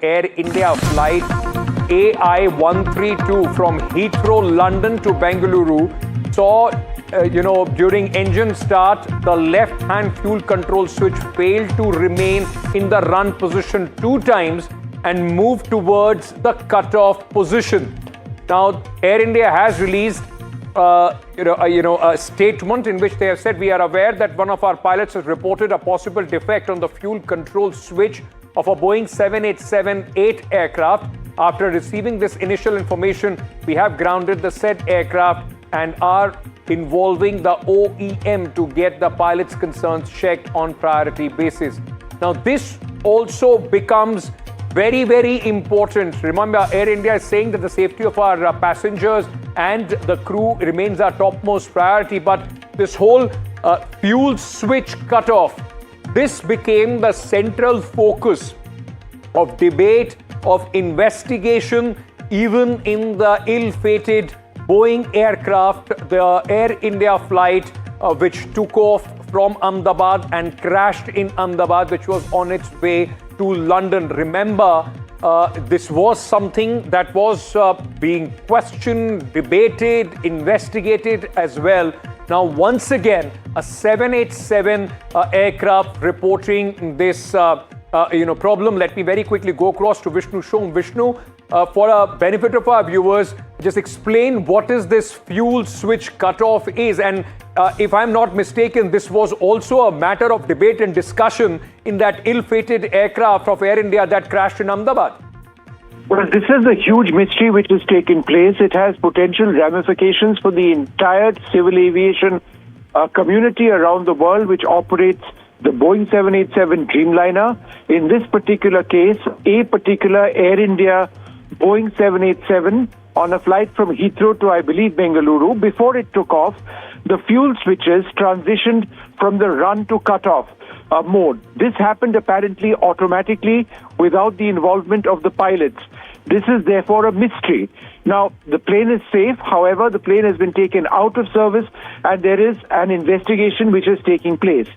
Air India flight AI-132 from Heathrow, London to Bengaluru saw, during engine start, the left-hand fuel control switch failed to remain in the run position 2 times and moved towards the cutoff position. Now, Air India has released a statement in which they have said, we are aware that one of our pilots has reported a possible defect on the fuel control switch of a Boeing 787-8 aircraft. After receiving this initial information, we have grounded the said aircraft and are involving the OEM to get the pilot's concerns checked on priority basis. Now, this also becomes very, very important. Remember, Air India is saying that the safety of our passengers and the crew remains our topmost priority. But this whole fuel switch cutoff, this became the central focus of debate, of investigation, even in the ill-fated Boeing aircraft, the Air India flight, which took off from Ahmedabad and crashed in Ahmedabad, which was on its way to London. Remember, this was something that was being questioned, debated, investigated as well. Now, once again, a 787 aircraft reporting this problem. Let me very quickly go across to Vishnu Shom. Vishnu, for a benefit of our viewers, just explain what is this fuel switch cutoff is. And if I'm not mistaken, this was also a matter of debate and discussion in that ill-fated aircraft of Air India that crashed in Ahmedabad. Well, this is a huge mystery which has taken place. It has potential ramifications for the entire civil aviation community around the world which operates the Boeing 787 Dreamliner. In this particular case, a particular Air India Boeing 787 on a flight from Heathrow to, I believe, Bengaluru, before it took off, the fuel switches transitioned from the run to cutoff mode. This happened apparently automatically without the involvement of the pilots. This is therefore a mystery. Now, the plane is safe. However, the plane has been taken out of service and there is an investigation which is taking place.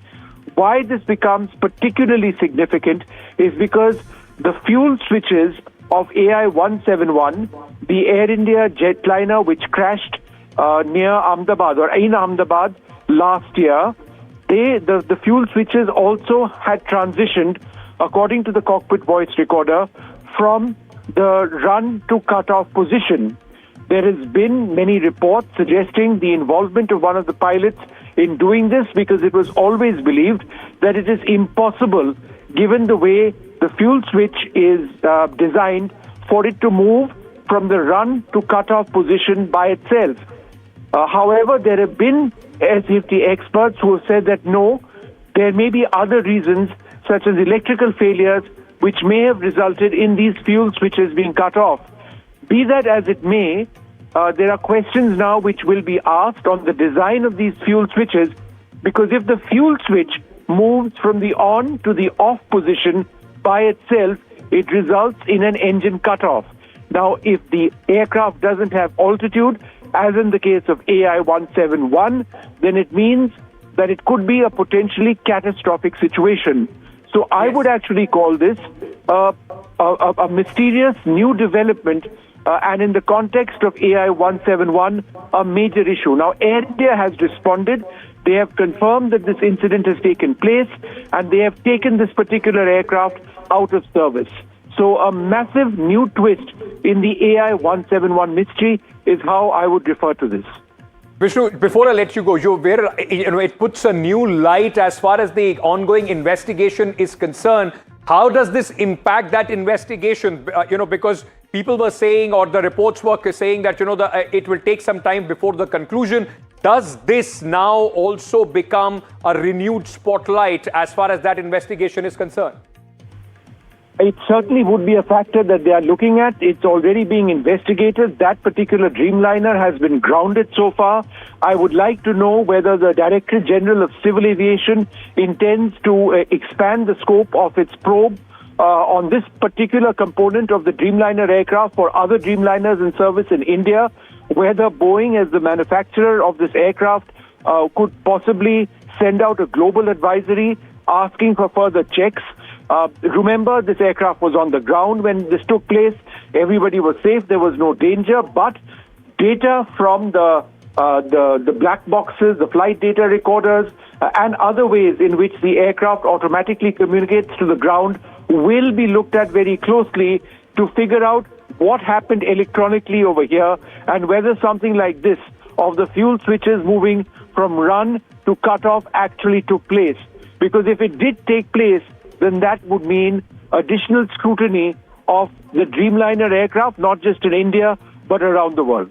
Why this becomes particularly significant is because the fuel switches of AI-171, the Air India jetliner which crashed near Ahmedabad or in Ahmedabad last year, the fuel switches also had transitioned, according to the cockpit voice recorder, from the run to cutoff position. There has been many reports suggesting the involvement of one of the pilots in doing this because it was always believed that it is impossible, given the way the fuel switch is designed, for it to move from the run to cutoff position by itself. However, there have been air safety experts who have said that no, there may be other reasons such as electrical failures which may have resulted in these fuel switches being cut off. Be that as it may, there are questions now which will be asked on the design of these fuel switches, because if the fuel switch moves from the on to the off position by itself, it results in an engine cutoff. Now, if the aircraft doesn't have altitude, as in the case of AI-171, then it means that it could be a potentially catastrophic situation. So I would actually call this a mysterious new development, and in the context of AI-171, a major issue. Now, Air India has responded. They have confirmed that this incident has taken place, and they have taken this particular aircraft out of service. So a massive new twist in the AI-171 mystery is how I would refer to this. Vishnu, before I let you go, it puts a new light as far as the ongoing investigation is concerned. How does this impact that investigation? Because people were saying, or the reports were saying that, it will take some time before the conclusion. Does this now also become a renewed spotlight as far as that investigation is concerned? It certainly would be a factor that they are looking at. It's already being investigated. That particular Dreamliner has been grounded so far. I would like to know whether the Directorate General of Civil Aviation intends to expand the scope of its probe on this particular component of the Dreamliner aircraft for other Dreamliners in service in India, whether Boeing, as the manufacturer of this aircraft, could possibly send out a global advisory asking for further checks. Remember, this aircraft was on the ground when this took place. Everybody was safe. There was no danger. But data from the black boxes, the flight data recorders, and other ways in which the aircraft automatically communicates to the ground will be looked at very closely to figure out what happened electronically over here and whether something like this of the fuel switches moving from run to cutoff actually took place. Because if it did take place, then that would mean additional scrutiny of the Dreamliner aircraft, not just in India, but around the world.